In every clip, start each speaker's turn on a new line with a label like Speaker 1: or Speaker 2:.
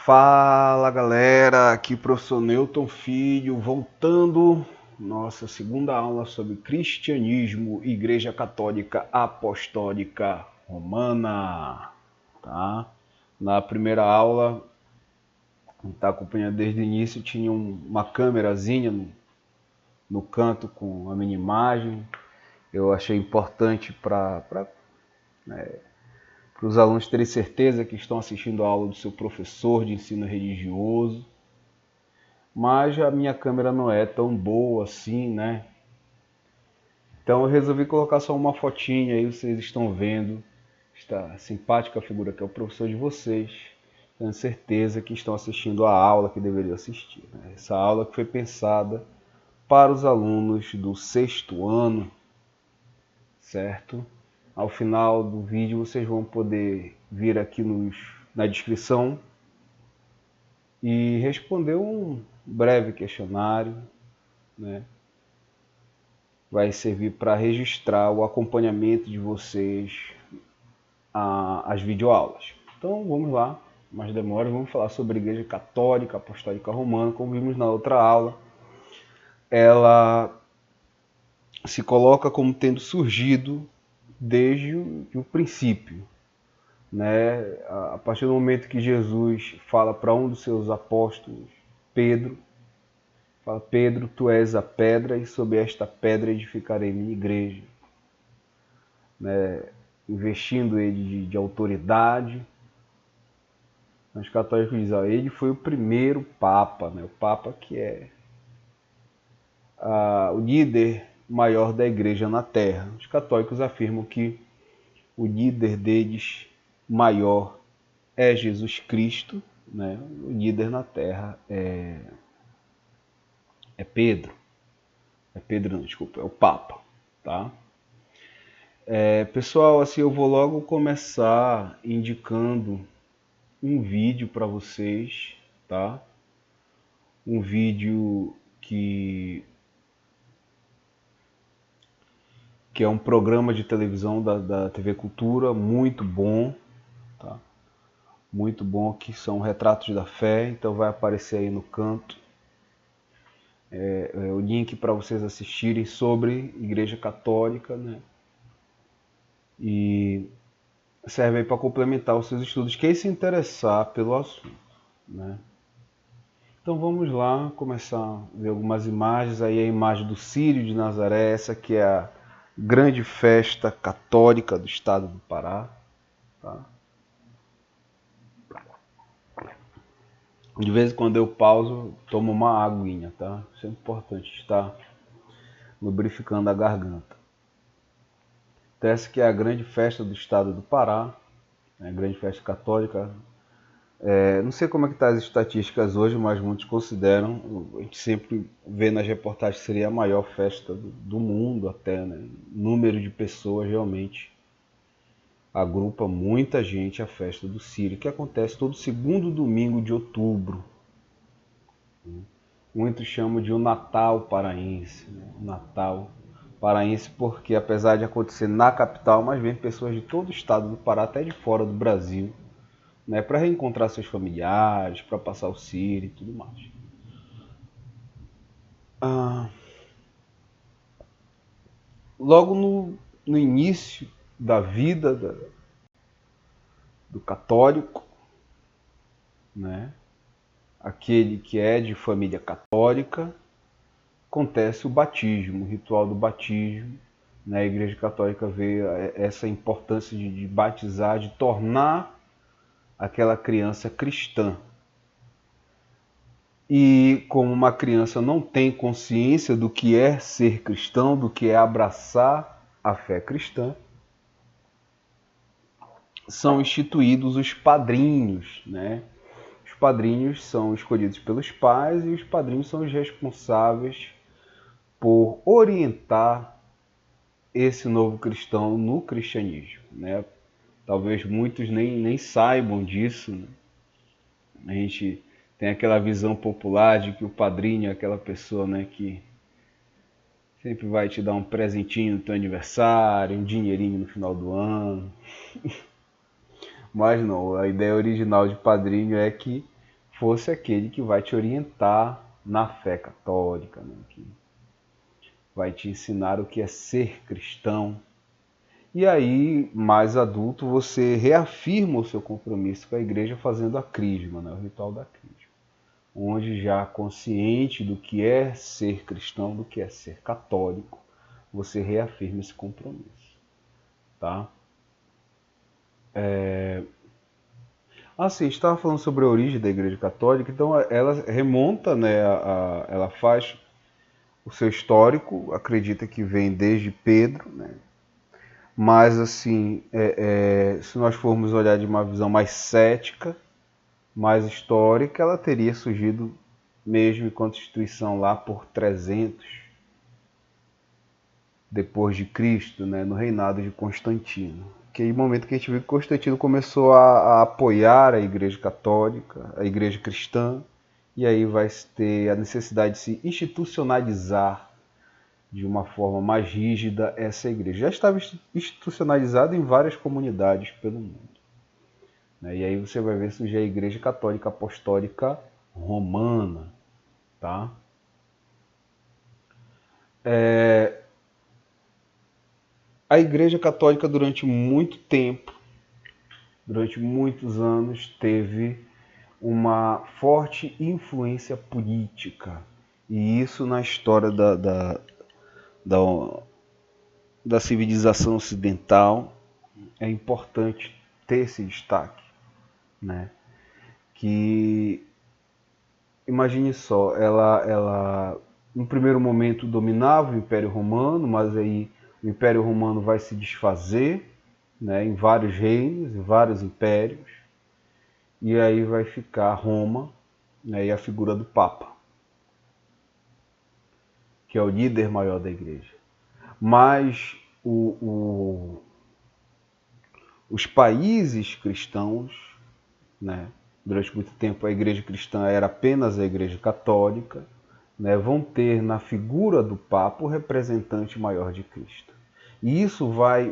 Speaker 1: Fala galera, aqui professor Newton Filho, voltando nossa segunda aula sobre cristianismo, Igreja Católica Apostólica Romana, tá? Na primeira aula, quem está acompanhando desde o início, tinha uma câmerazinha no canto com a minha imagem. Eu achei importante para os alunos terem certeza que estão assistindo a aula do seu professor de ensino religioso. Mas a minha câmera não é tão boa assim, né? Então eu resolvi colocar só uma fotinha aí, vocês estão vendo esta simpática figura que é o professor de vocês. Tenho certeza que estão assistindo a aula que deveriam assistir, né? Essa aula que foi pensada para os alunos do 6º ano, certo? Ao final do vídeo vocês vão poder vir aqui na descrição e responder um breve questionário, né? Vai servir para registrar o acompanhamento de vocês às videoaulas. Então vamos lá, mais demora, vamos falar sobre a Igreja Católica Apostólica Romana. Como vimos na outra aula, ela se coloca como tendo surgido desde o princípio, né? A partir do momento que Jesus fala para um dos seus apóstolos, Pedro, fala: Pedro, tu és a pedra e sobre esta pedra edificarei minha igreja, né? Investindo ele de autoridade. Os católicos dizem: ele foi o primeiro papa, né? O papa que é o líder maior da igreja na terra. Os católicos afirmam que o líder deles maior é Jesus Cristo, né? O líder na terra é Pedro. É o Papa, tá? Pessoal, assim, eu vou logo começar indicando um vídeo para vocês, tá? Um vídeo que é um programa de televisão da TV Cultura, muito bom, tá? Muito bom, que são retratos da fé, então vai aparecer aí no canto o link para vocês assistirem sobre Igreja Católica, né? E serve aí para complementar os seus estudos, quem se interessar pelo assunto, né? Então vamos lá começar a ver algumas imagens. Aí a imagem do Círio de Nazaré, essa que é a grande festa católica do estado do Pará, tá? De vez em quando eu pauso, tomo uma aguinha, tá? Isso é importante, estar lubrificando a garganta. Então essa que é a grande festa do estado do Pará, né? A grande festa católica. Não sei como é que tá as estatísticas hoje, mas muitos consideram, a gente sempre vê nas reportagens que seria a maior festa do mundo até, né? Número de pessoas realmente agrupa muita gente, a festa do Círio, que acontece todo segundo domingo de outubro. Muitos chamam de o Natal paraense, né? O Natal paraense porque, apesar de acontecer na capital, mas vem pessoas de todo o estado do Pará, até de fora do Brasil, né, para reencontrar seus familiares, para passar o Círio e tudo mais. Logo no início da vida do católico, né, aquele que é de família católica, acontece o batismo, o ritual do batismo. Na Igreja Católica vê essa importância de batizar, de tornar aquela criança cristã. E como uma criança não tem consciência do que é ser cristão, do que é abraçar a fé cristã, são instituídos os padrinhos, né? Os padrinhos são escolhidos pelos pais e os padrinhos são os responsáveis por orientar esse novo cristão no cristianismo, né? Talvez muitos nem saibam disso, né? A gente tem aquela visão popular de que o padrinho é aquela pessoa, né, que sempre vai te dar um presentinho no teu aniversário, um dinheirinho no final do ano. Mas não, a ideia original de padrinho é que fosse aquele que vai te orientar na fé católica, né? Que vai te ensinar o que é ser cristão. E aí, mais adulto, você reafirma o seu compromisso com a igreja fazendo a crisma, né? O ritual da crisma. Onde já consciente do que é ser cristão, do que é ser católico, você reafirma esse compromisso. Tá? Assim, a gente estava falando sobre a origem da Igreja Católica, então ela remonta, né, ela faz o seu histórico, acredita que vem desde Pedro, né? Mas assim, se nós formos olhar de uma visão mais cética, mais histórica, ela teria surgido mesmo enquanto instituição lá por 300 depois de Cristo, né, no reinado de Constantino. Que é o momento que a gente viu que Constantino começou a apoiar a Igreja Católica, a Igreja Cristã, e aí vai ter a necessidade de se institucionalizar de uma forma mais rígida essa igreja. Já estava institucionalizada em várias comunidades pelo mundo. E aí você vai ver surgir a Igreja Católica Apostólica Romana. Tá? A Igreja Católica durante muito tempo, durante muitos anos, teve uma forte influência política. E isso na história da, da civilização ocidental é importante ter esse destaque, né? Que imagine só, ela no primeiro momento dominava o Império Romano, mas aí o Império Romano vai se desfazer, né, em vários reinos, em vários impérios, e aí vai ficar Roma, né, e a figura do Papa, que é o líder maior da Igreja. Mas os países cristãos, né, durante muito tempo a Igreja cristã era apenas a Igreja católica, né, vão ter na figura do Papa o representante maior de Cristo. E isso vai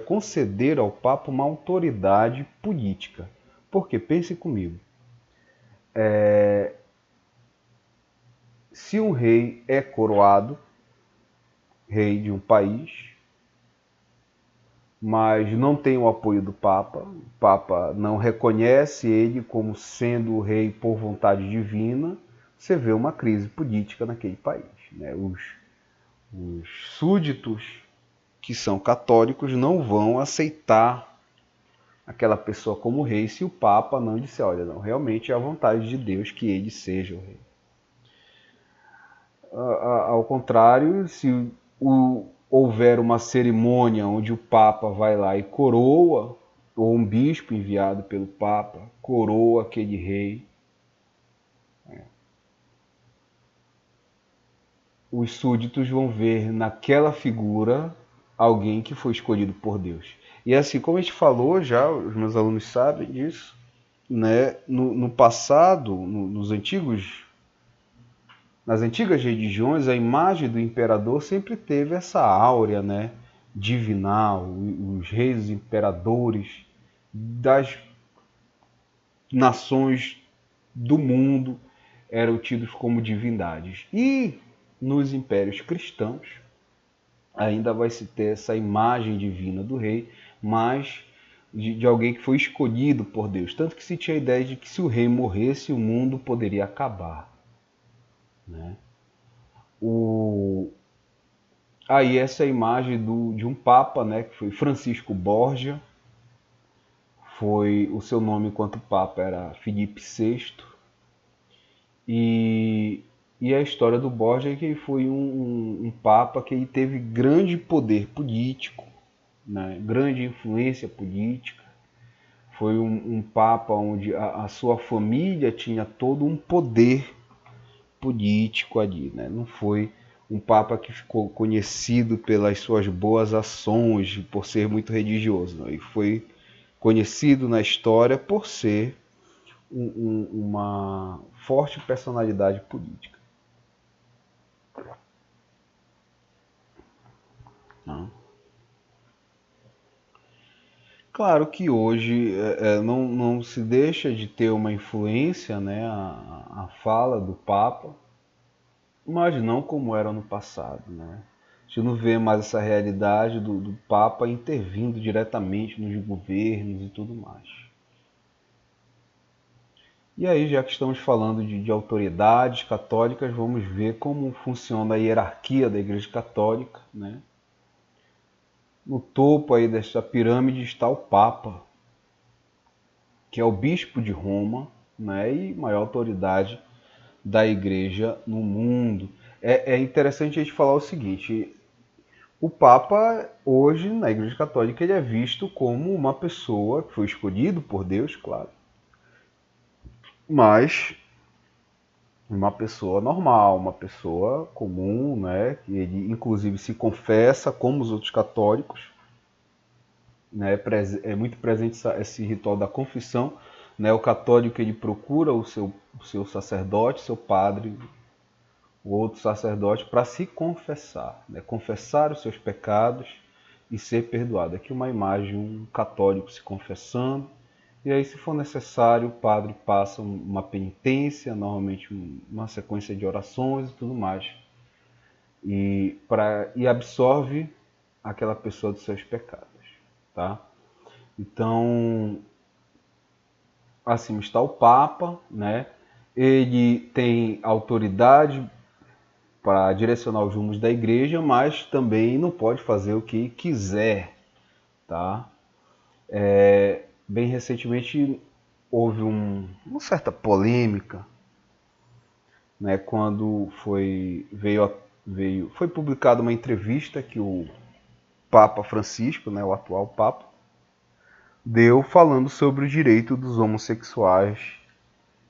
Speaker 1: conceder ao Papa uma autoridade política. Porque, pense comigo, se um rei é coroado, rei de um país, mas não tem o apoio do Papa, o Papa não reconhece ele como sendo o rei por vontade divina, você vê uma crise política naquele país. Né? Os súditos que são católicos não vão aceitar aquela pessoa como rei se o Papa não disser, olha, não, realmente é a vontade de Deus que ele seja o rei. Ao contrário, se houver uma cerimônia onde o Papa vai lá e coroa, ou um bispo enviado pelo Papa coroa aquele rei, os súditos vão ver naquela figura alguém que foi escolhido por Deus. E assim, como a gente falou já, os meus alunos sabem disso, né? No passado, nas antigas religiões, a imagem do imperador sempre teve essa áurea, né, divinal. Os reis, os imperadores das nações do mundo eram tidos como divindades. E nos impérios cristãos ainda vai se ter essa imagem divina do rei, mas de alguém que foi escolhido por Deus. Tanto que se tinha a ideia de que se o rei morresse, o mundo poderia acabar. Né? Aí essa imagem de um papa, né, que foi Francisco Borgia, o seu nome enquanto papa era Filipe VI, e a história do Borgia é que ele foi um papa que ele teve grande poder político, né, grande influência política, foi um papa onde a sua família tinha todo um poder político ali, né? Não foi um papa que ficou conhecido pelas suas boas ações, por ser muito religioso, não. Ele foi conhecido na história por ser uma forte personalidade política. Não. Claro que hoje não se deixa de ter uma influência, né, a fala do Papa, mas não como era no passado, né? A gente não vê mais essa realidade do Papa intervindo diretamente nos governos e tudo mais. E aí, já que estamos falando de autoridades católicas, vamos ver como funciona a hierarquia da Igreja Católica, né? No topo aí desta pirâmide está o Papa, que é o bispo de Roma, né? E maior autoridade da Igreja no mundo. É interessante a gente falar o seguinte: o Papa, hoje, na Igreja Católica, ele é visto como uma pessoa que foi escolhido por Deus, claro, mas uma pessoa normal, uma pessoa comum, né? Que ele, inclusive, se confessa como os outros católicos, né? É muito presente esse ritual da confissão, né? O católico ele procura o seu sacerdote, seu padre, o outro sacerdote para se confessar, né? Confessar os seus pecados e ser perdoado. Aqui uma imagem, um católico se confessando, e aí, se for necessário, o padre passa uma penitência, normalmente uma sequência de orações e tudo mais, e absorve aquela pessoa dos seus pecados, tá? Então, assim está o Papa, né? Ele tem autoridade para direcionar os rumos da igreja, mas também não pode fazer o que quiser, tá? Bem recentemente houve uma certa polêmica, né, quando foi publicada uma entrevista que o Papa Francisco, né, o atual Papa, deu falando sobre o direito dos homossexuais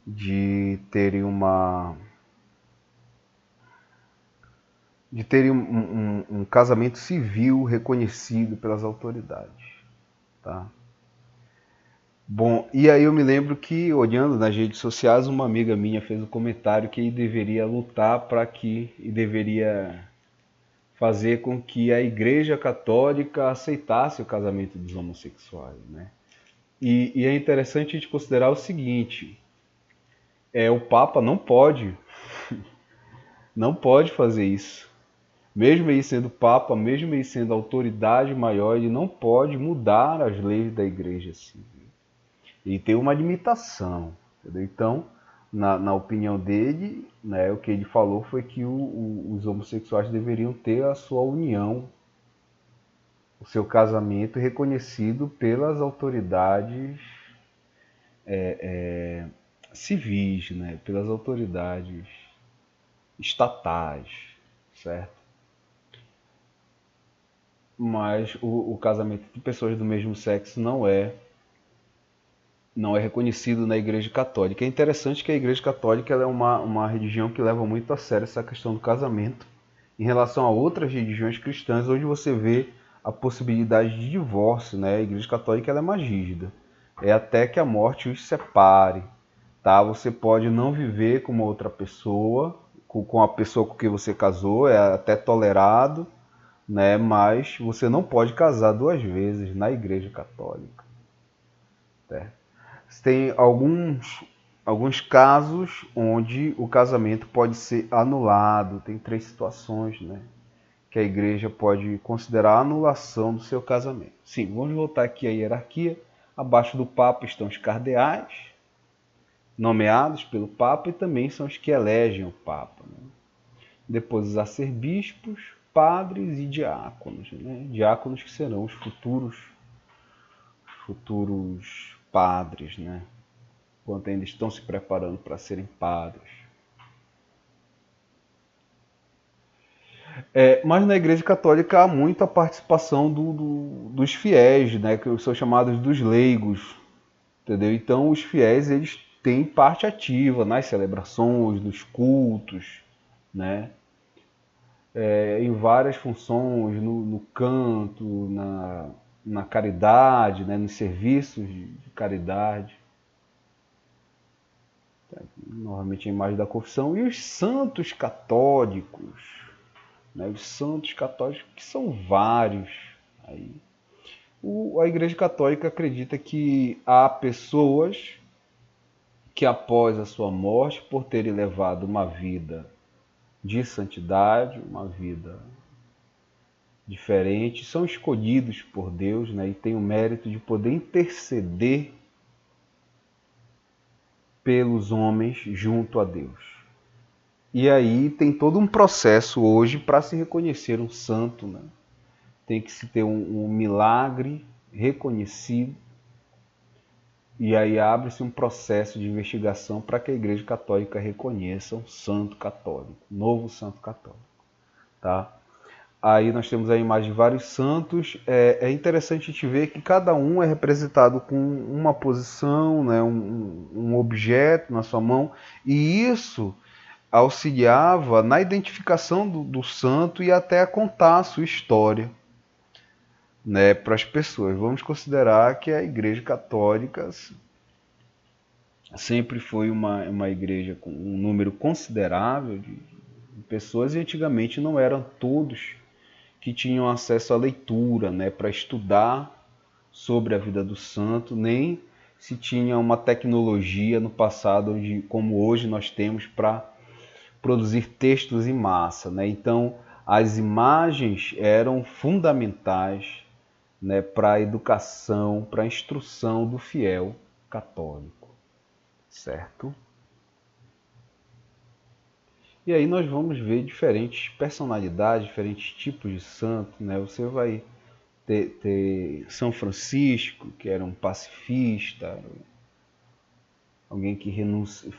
Speaker 1: de terem um casamento civil reconhecido pelas autoridades, tá? Bom, e aí eu me lembro que, olhando nas redes sociais, uma amiga minha fez um comentário que ele deveria lutar para que, e deveria fazer com que a Igreja Católica aceitasse o casamento dos homossexuais, né? E é interessante a gente considerar o seguinte: o Papa não pode fazer isso. Mesmo ele sendo Papa, mesmo ele sendo a autoridade maior, ele não pode mudar as leis da Igreja assim. E tem uma limitação, entendeu? Então, na opinião dele, né, o que ele falou foi que os homossexuais deveriam ter a sua união, o seu casamento reconhecido pelas autoridades civis, né, pelas autoridades estatais, certo? Mas o casamento de pessoas do mesmo sexo não é reconhecido na Igreja Católica. É interessante que a Igreja Católica ela é uma religião que leva muito a sério essa questão do casamento, em relação a outras religiões cristãs, onde você vê a possibilidade de divórcio, né? A Igreja Católica ela é mais rígida. É até que a morte os separe, tá? Você pode não viver com uma outra pessoa, com a pessoa com quem você casou, é até tolerado, né? Mas você não pode casar duas vezes na Igreja Católica, certo? Tem alguns casos onde o casamento pode ser anulado. Tem 3 situações, né, que a igreja pode considerar a anulação do seu casamento. Sim, vamos voltar aqui à hierarquia. Abaixo do Papa estão os cardeais, nomeados pelo Papa, e também são os que elegem o Papa, né? Depois os arcebispos, padres e diáconos, né? Diáconos que serão os futuros padres, né? Enquanto ainda estão se preparando para serem padres. Mas na Igreja Católica há muita participação dos fiéis, né, que são chamados dos leigos, entendeu? Então os fiéis eles têm parte ativa nas celebrações, nos cultos, né, em várias funções, no canto, na caridade, né, nos serviços de caridade. Normalmente a imagem da confissão. E os santos católicos, né, os santos católicos, que são vários aí. A Igreja Católica acredita que há pessoas que após a sua morte, por terem levado uma vida de santidade, uma vida diferente, são escolhidos por Deus, né, e têm o mérito de poder interceder pelos homens junto a Deus. E aí tem todo um processo hoje para se reconhecer um santo, né? Tem que se ter um milagre reconhecido. E aí abre-se um processo de investigação para que a Igreja Católica reconheça um santo católico, novo santo católico, tá? Aí nós temos a imagem de vários santos. É interessante a gente ver que cada um é representado com uma posição, né, um objeto na sua mão, e isso auxiliava na identificação do santo e até a contar a sua história, né, para as pessoas. Vamos considerar que a Igreja Católica sempre foi uma igreja com um número considerável de pessoas, e antigamente não eram todos que tinham acesso à leitura, né, para estudar sobre a vida do santo, nem se tinha uma tecnologia no passado onde, como hoje nós temos para produzir textos em massa, né? Então as imagens eram fundamentais, né, para a educação, para a instrução do fiel católico, certo? E aí nós vamos ver diferentes personalidades, diferentes tipos de santo, né? Você vai ter São Francisco, que era um pacifista, alguém que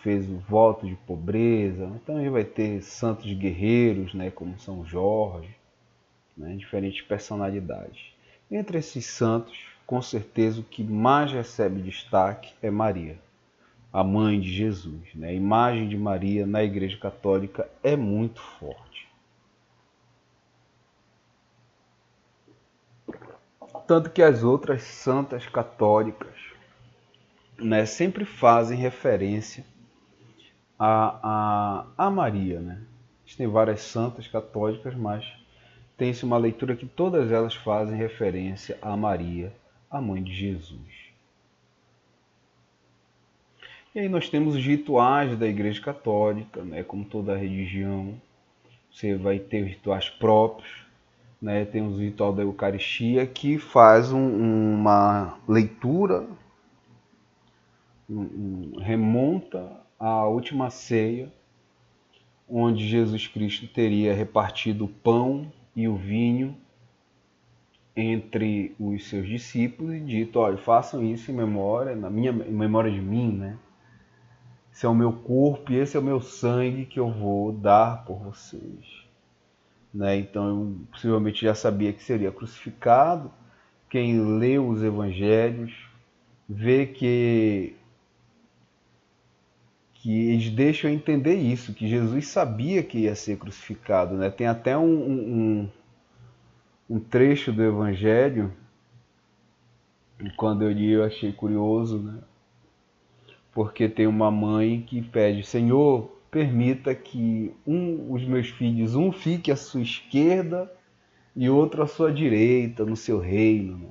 Speaker 1: fez o voto de pobreza. Também vai ter santos guerreiros, né, como São Jorge, né, diferentes personalidades. Entre esses santos, com certeza o que mais recebe destaque é Maria, a mãe de Jesus, né? A imagem de Maria na Igreja Católica é muito forte. Tanto que as outras santas católicas, né, sempre fazem referência a Maria, né? Existem várias santas católicas, mas tem-se uma leitura que todas elas fazem referência a Maria, a mãe de Jesus. E aí nós temos os rituais da Igreja Católica, né? Como toda religião, você vai ter os rituais próprios, né? Temos o ritual da Eucaristia, que faz uma leitura, remonta à última ceia, onde Jesus Cristo teria repartido o pão e o vinho entre os seus discípulos e dito: olha, façam isso em memória, em memória de mim, né? Esse é o meu corpo e esse é o meu sangue que eu vou dar por vocês, né? Então eu possivelmente já sabia que seria crucificado. Quem lê os evangelhos vê que eles deixam entender isso, que Jesus sabia que ia ser crucificado, né? Tem até um trecho do evangelho, quando eu li eu achei curioso, né? Porque tem uma mãe que pede: Senhor, permita que os meus filhos, um fique à sua esquerda e outro à sua direita, no seu reino, né?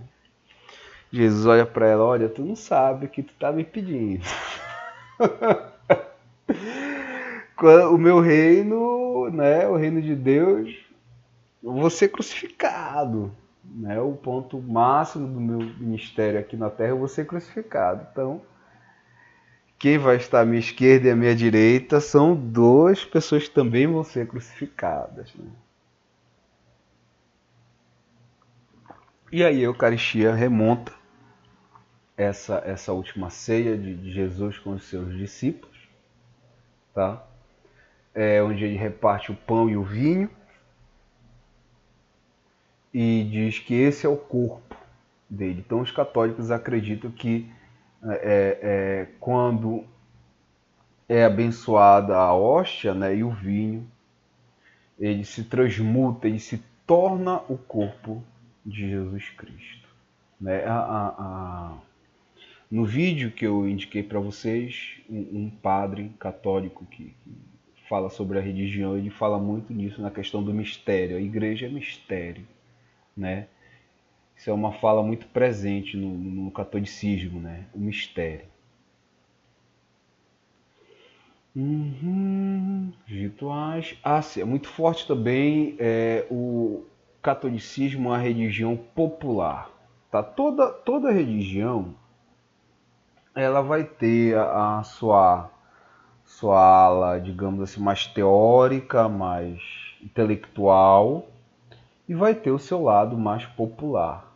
Speaker 1: Jesus olha para ela: olha, tu não sabe o que tu tá me pedindo. O meu reino, né, o reino de Deus, eu vou ser crucificado, né? O ponto máximo do meu ministério aqui na Terra, eu vou ser crucificado. Então, quem vai estar à minha esquerda e à minha direita são duas pessoas que também vão ser crucificadas, né? E aí a Eucaristia remonta essa última ceia de Jesus com os seus discípulos, tá? Onde ele reparte o pão e o vinho e diz que esse é o corpo dele. Então os católicos acreditam que quando é abençoada a hóstia, né, e o vinho, ele se transmuta, ele se torna o corpo de Jesus Cristo, né? No vídeo que eu indiquei para vocês, um padre católico que fala sobre a religião, ele fala muito nisso, na questão do mistério. A igreja é mistério, né? Isso é uma fala muito presente no catolicismo, né? O mistério. Rituais. Sim, é muito forte também o catolicismo, a religião popular. Tá? Toda religião ela vai ter a sua ala, digamos assim, mais teórica, mais intelectual, e vai ter o seu lado mais popular,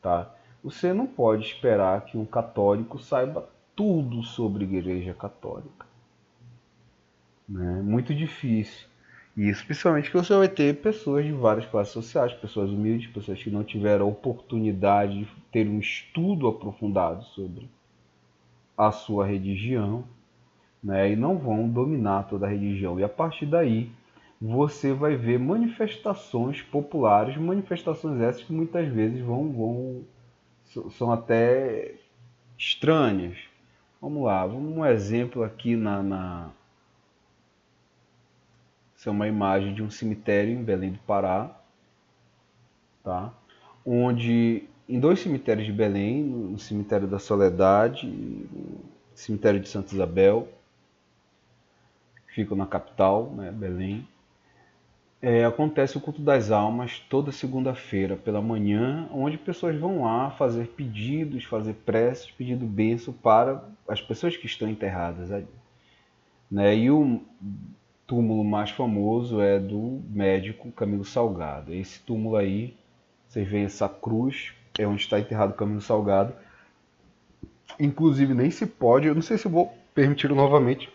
Speaker 1: tá? Você não pode esperar que um católico saiba tudo sobre a Igreja Católica, né? Muito difícil. E isso, principalmente que você vai ter pessoas de várias classes sociais, pessoas humildes, pessoas que não tiveram a oportunidade de ter um estudo aprofundado sobre a sua religião, né? E não vão dominar toda a religião. E a partir daí, você vai ver manifestações populares, manifestações essas que muitas vezes são até estranhas. Vamos lá, um exemplo aqui essa é uma imagem de um cemitério em Belém do Pará, tá? Onde em dois cemitérios de Belém, no cemitério da Soledade e no cemitério de Santa Isabel, que ficam na capital, né, Belém, acontece o culto das almas toda segunda-feira pela manhã, onde pessoas vão lá fazer pedidos, fazer preces, pedindo bênção para as pessoas que estão enterradas ali, né? E o túmulo mais famoso é do médico Camilo Salgado. Esse túmulo aí, vocês veem essa cruz, é onde está enterrado Camilo Salgado. Inclusive nem se pode, eu não sei se eu vou permitir novamente,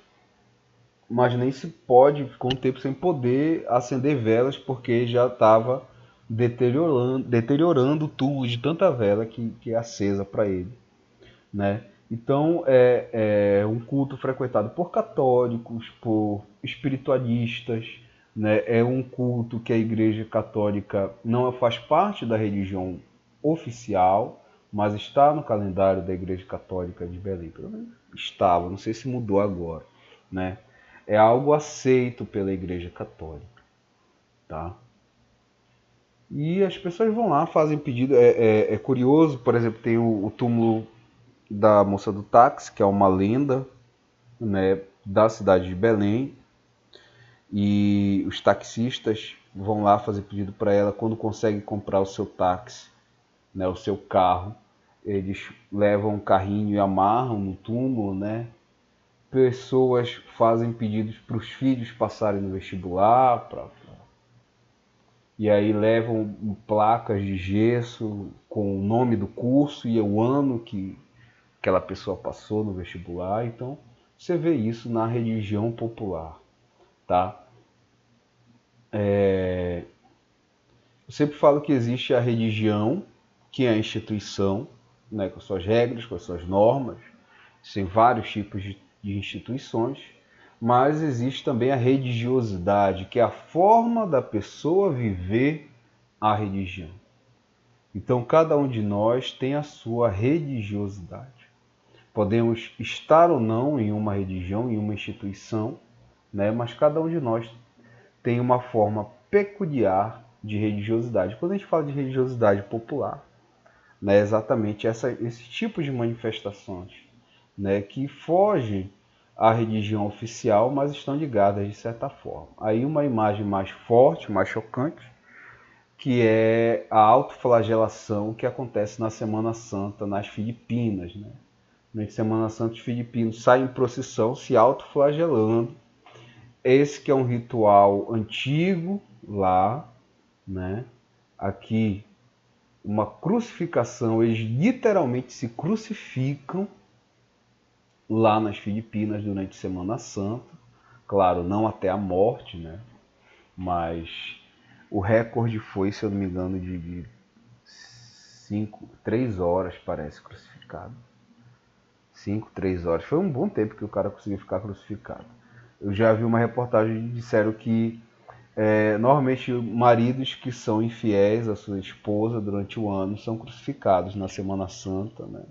Speaker 1: mas nem se pode, ficou um tempo sem poder acender velas, porque já estava deteriorando o tubo de tanta vela que é acesa para ele, né? Então é um culto frequentado por católicos, por espiritualistas, né? É um culto que a Igreja Católica não faz parte da religião oficial, mas está no calendário da Igreja Católica de Belém. Pelo menos estava, não sei se mudou agora, né? É algo aceito pela Igreja Católica, tá? E as pessoas vão lá, fazem pedido. É curioso, por exemplo, tem o túmulo da moça do táxi, que é uma lenda, né, da cidade de Belém. E os taxistas vão lá fazer pedido para ela quando conseguem comprar o seu táxi, né, o seu carro. Eles levam um carrinho e amarram no túmulo, né? Pessoas fazem pedidos para os filhos passarem no vestibular, e aí levam placas de gesso com o nome do curso e o ano que aquela pessoa passou no vestibular. Então você vê isso na religião popular, tá? Eu sempre falo que existe a religião, que é a instituição, né, com suas regras, com suas normas. Tem vários tipos de instituições, mas existe também a religiosidade, que é a forma da pessoa viver a religião. Então, cada um de nós tem a sua religiosidade. Podemos estar ou não em uma religião, em uma instituição, né? Mas cada um de nós tem uma forma peculiar de religiosidade. Quando a gente fala de religiosidade popular, né, é exatamente esse tipo de manifestações, né, que fogem à religião oficial, mas estão ligadas de certa forma. Aí uma imagem mais forte, mais chocante, que é a autoflagelação que acontece na Semana Santa nas Filipinas, né? Na Semana Santa, os filipinos saem em procissão se autoflagelando. Esse que é um ritual antigo lá, né? Aqui, uma crucificação, eles literalmente se crucificam lá nas Filipinas durante a Semana Santa. Claro, não até a morte, né? Mas o recorde foi, se eu não me engano, de 3 horas, parece, crucificado. 5, 3 horas. Foi um bom tempo que o cara conseguiu ficar crucificado. Eu já vi uma reportagem que disseram que normalmente maridos que são infiéis à sua esposa durante o ano são crucificados na Semana Santa, né,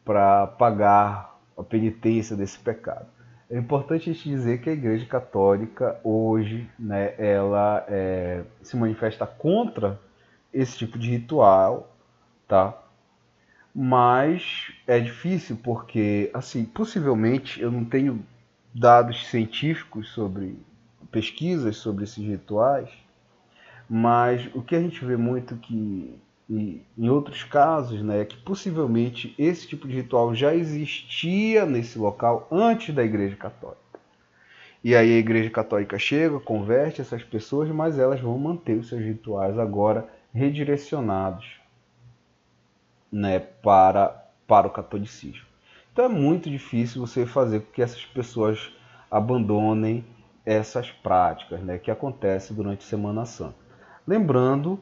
Speaker 1: para pagar a penitência desse pecado. É importante a gente dizer que a Igreja Católica hoje, né, ela se manifesta contra esse tipo de ritual, tá? Mas é difícil porque, assim, possivelmente eu não tenho dados científicos sobre pesquisas sobre esses rituais, mas o que a gente vê muito que em outros casos, né, é que possivelmente esse tipo de ritual já existia nesse local antes da Igreja Católica. E aí a Igreja Católica chega, converte essas pessoas, mas elas vão manter os seus rituais agora redirecionados, né, para o catolicismo. Então é muito difícil você fazer com que essas pessoas abandonem essas práticas, né, que acontecem durante a Semana Santa. Lembrando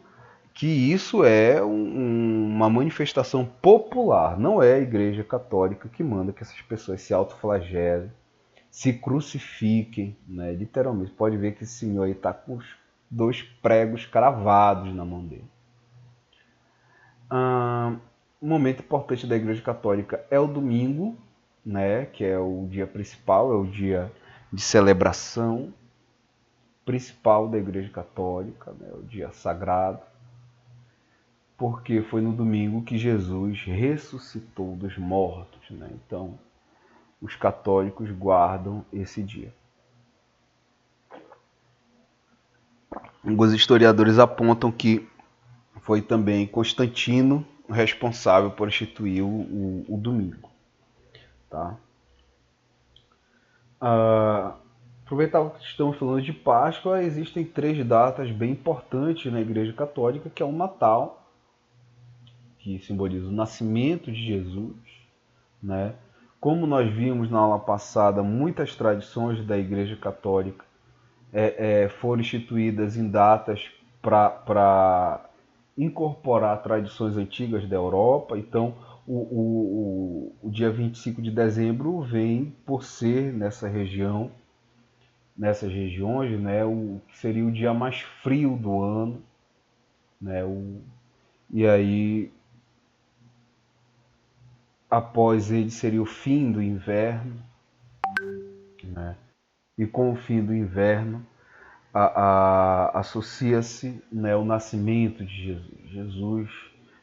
Speaker 1: que isso é uma manifestação popular, não é a Igreja Católica que manda que essas pessoas se autoflagelem, se crucifiquem, né? Literalmente. Pode ver que esse senhor aí está com os 2 pregos cravados na mão dele. Um momento importante da Igreja Católica é o domingo, né? Que é o dia principal, é o dia de celebração principal da Igreja Católica, né? O dia sagrado, porque foi no domingo que Jesus ressuscitou dos mortos, né? Então, os católicos guardam esse dia. Alguns historiadores apontam que foi também Constantino o responsável por instituir o domingo. Tá? Aproveitar que estamos falando de Páscoa, existem 3 datas bem importantes na Igreja Católica, que é o Natal, que simboliza o nascimento de Jesus, né? Como nós vimos na aula passada, muitas tradições da Igreja Católica foram instituídas em datas para incorporar tradições antigas da Europa. Então, o dia 25 de dezembro vem por ser nessas regiões, né, o que seria o dia mais frio do ano, né, e aí após ele seria o fim do inverno, né, e com o fim do inverno associa-se, né, o nascimento de Jesus. Jesus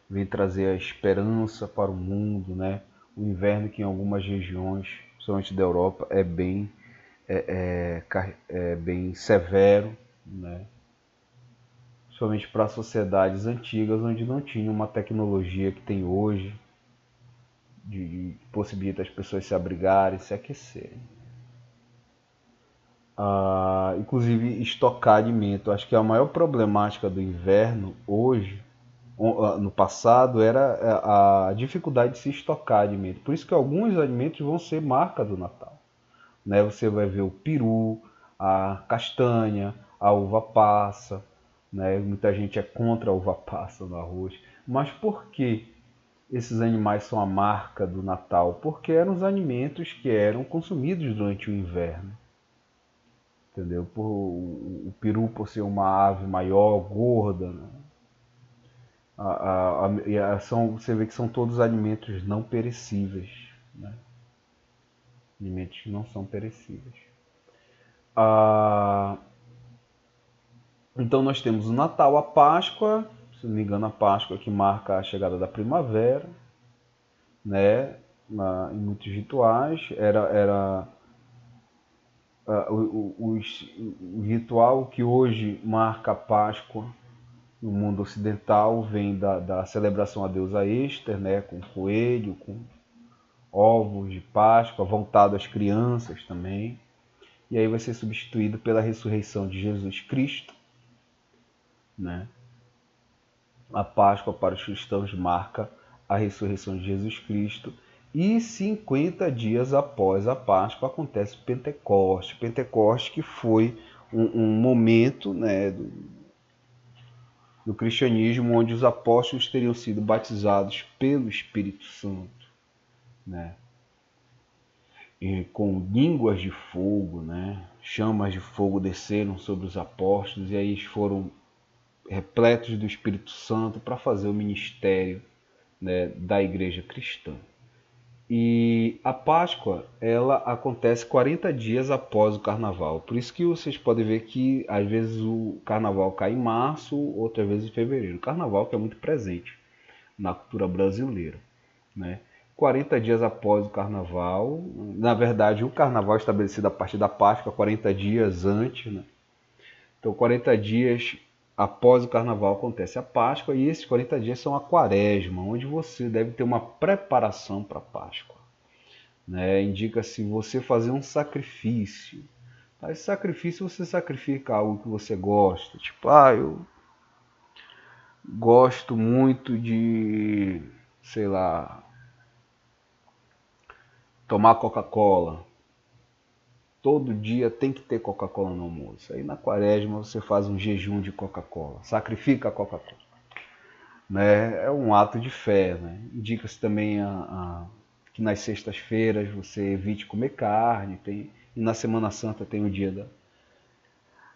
Speaker 1: vem trazer a esperança para o mundo, né? O inverno que em algumas regiões, principalmente da Europa, é bem severo, né? Principalmente para sociedades antigas onde não tinha uma tecnologia que tem hoje de possibilita as pessoas se abrigarem, se aquecerem. Inclusive estocar alimento. Acho que a maior problemática do inverno hoje, no passado, era a dificuldade de se estocar alimento. Por isso que alguns alimentos vão ser marca do Natal, né? Você vai ver o peru, a castanha, a uva passa, né? Muita gente é contra a uva passa no arroz. Mas por que esses animais são a marca do Natal? Porque eram os alimentos que eram consumidos durante o inverno. Entendeu? O peru por ser uma ave maior, gorda, né? Você vê que são todos alimentos não perecíveis, né? Alimentos que não são perecíveis. Então nós temos o Natal, a Páscoa, se não me engano a Páscoa que marca a chegada da primavera, né? Em muitos rituais era o ritual que hoje marca a Páscoa no mundo ocidental vem da celebração à deusa Êster, né, com coelho, com ovos de Páscoa, voltado às crianças também. E aí vai ser substituído pela ressurreição de Jesus Cristo, né? A Páscoa para os cristãos marca a ressurreição de Jesus Cristo. E 50 dias após a Páscoa acontece Pentecoste. Pentecoste que foi um momento, né, do cristianismo onde os apóstolos teriam sido batizados pelo Espírito Santo, né? E com línguas de fogo, né? Chamas de fogo desceram sobre os apóstolos e aí eles foram repletos do Espírito Santo para fazer o ministério, né, da igreja cristã. E a Páscoa, ela acontece 40 dias após o Carnaval. Por isso que vocês podem ver que às vezes o Carnaval cai em março, outras vezes em fevereiro. O Carnaval que é muito presente na cultura brasileira, né? 40 dias após o Carnaval, na verdade o Carnaval é estabelecido a partir da Páscoa, 40 dias antes, né? Então 40 dias após o Carnaval acontece a Páscoa e esses 40 dias são a Quaresma, onde você deve ter uma preparação para a Páscoa, né? Indica-se você fazer um sacrifício. Esse sacrifício você sacrifica algo que você gosta. Tipo, eu gosto muito de, sei lá, tomar Coca-Cola. Todo dia tem que ter Coca-Cola no almoço. Aí na quaresma você faz um jejum de Coca-Cola. Sacrifica a Coca-Cola. Né? É um ato de fé. Né? Indica-se também que nas sextas-feiras você evite comer carne. E na Semana Santa tem o dia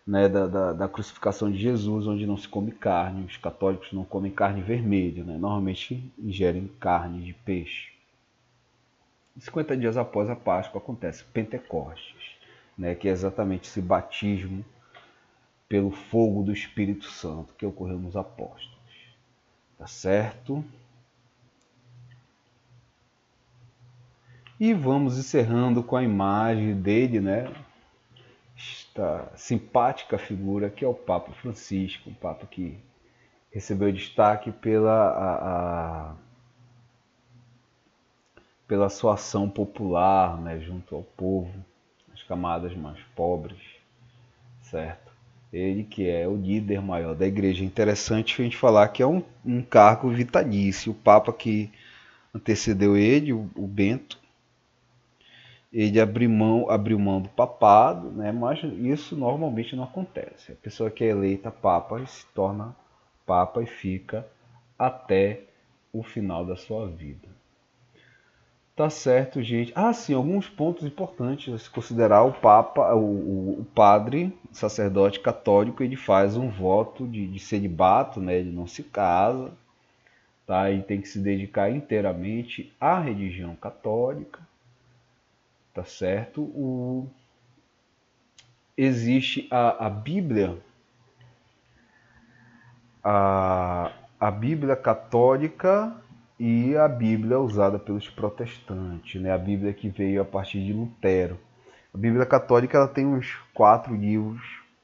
Speaker 1: da crucificação de Jesus, onde não se come carne. Os católicos não comem carne vermelha. Né? Normalmente ingerem carne de peixe. 50 dias após a Páscoa acontece Pentecostes, né? Que é exatamente esse batismo pelo fogo do Espírito Santo que ocorreu nos apóstolos. Tá certo? E vamos encerrando com a imagem dele, né? Esta simpática figura que é o Papa Francisco, um Papa que recebeu destaque pela sua ação popular, né, junto ao povo, as camadas mais pobres, certo? Ele que é o líder maior da igreja. Interessante a gente falar que é um cargo vitalício. O Papa que antecedeu ele, o Bento, ele abriu mão do papado, né? Mas isso normalmente não acontece. A pessoa que é eleita Papa se torna Papa e fica até o final da sua vida. Tá certo, gente. Sim, alguns pontos importantes a se considerar. O Papa, o padre, o sacerdote católico, ele faz um voto de celibato, né? Ele não se casa, tá? Ele tem que se dedicar inteiramente à religião católica, tá certo? Existe a Bíblia, a Bíblia católica e a Bíblia usada pelos protestantes, né? A Bíblia que veio a partir de Lutero. A Bíblia católica ela tem uns 4 livros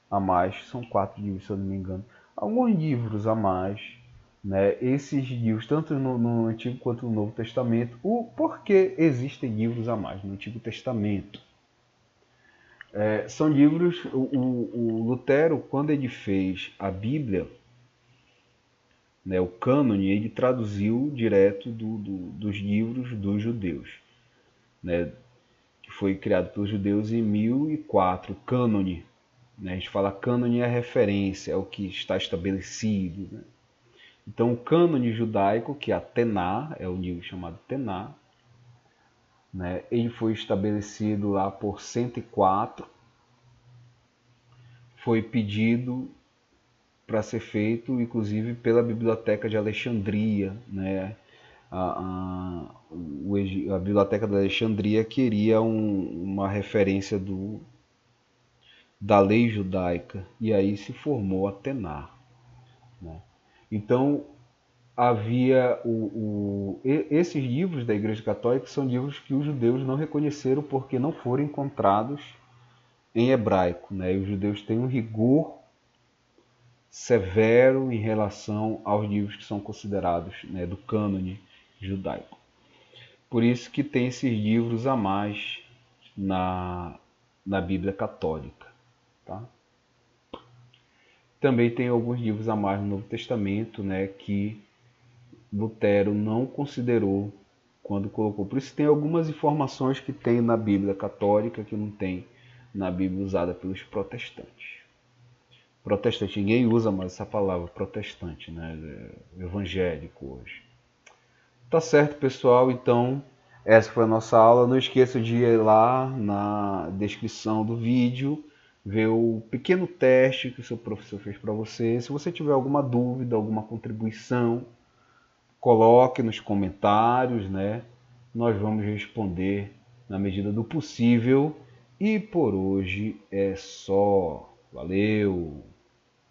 Speaker 1: a mais, são 4 livros se eu não me engano, alguns livros a mais, né? Esses livros, tanto no Antigo quanto no Novo Testamento, por que existem livros a mais no Antigo Testamento? São livros, o Lutero, quando ele fez a Bíblia, né, o cânone, ele traduziu direto dos livros dos judeus, né, que foi criado pelos judeus em 1004, cânone. Né, a gente fala cânone é referência, é o que está estabelecido. Né? Então o cânone judaico, que é a Tená, é o livro chamado Tená, né, ele foi estabelecido lá por 104, foi pedido para ser feito, inclusive, pela Biblioteca de Alexandria, né? A Biblioteca de Alexandria queria uma referência da lei judaica, e aí se formou a Tená. Né? Então, havia esses livros da Igreja Católica são livros que os judeus não reconheceram porque não foram encontrados em hebraico. Né? E os judeus têm um rigor severo em relação aos livros que são considerados, né, do cânone judaico. Por isso que tem esses livros a mais na Bíblia católica. Tá? Também tem alguns livros a mais no Novo Testamento, né, que Lutero não considerou quando colocou. Por isso tem algumas informações que tem na Bíblia católica que não tem na Bíblia usada pelos protestantes. Protestante, ninguém usa mais essa palavra protestante, né? Evangélico hoje. Tá certo, pessoal? Então, essa foi a nossa aula. Não esqueça de ir lá na descrição do vídeo, ver o pequeno teste que o seu professor fez para você. Se você tiver alguma dúvida, alguma contribuição, coloque nos comentários, né? nós vamos responder na medida do possível. E por hoje é só. Valeu!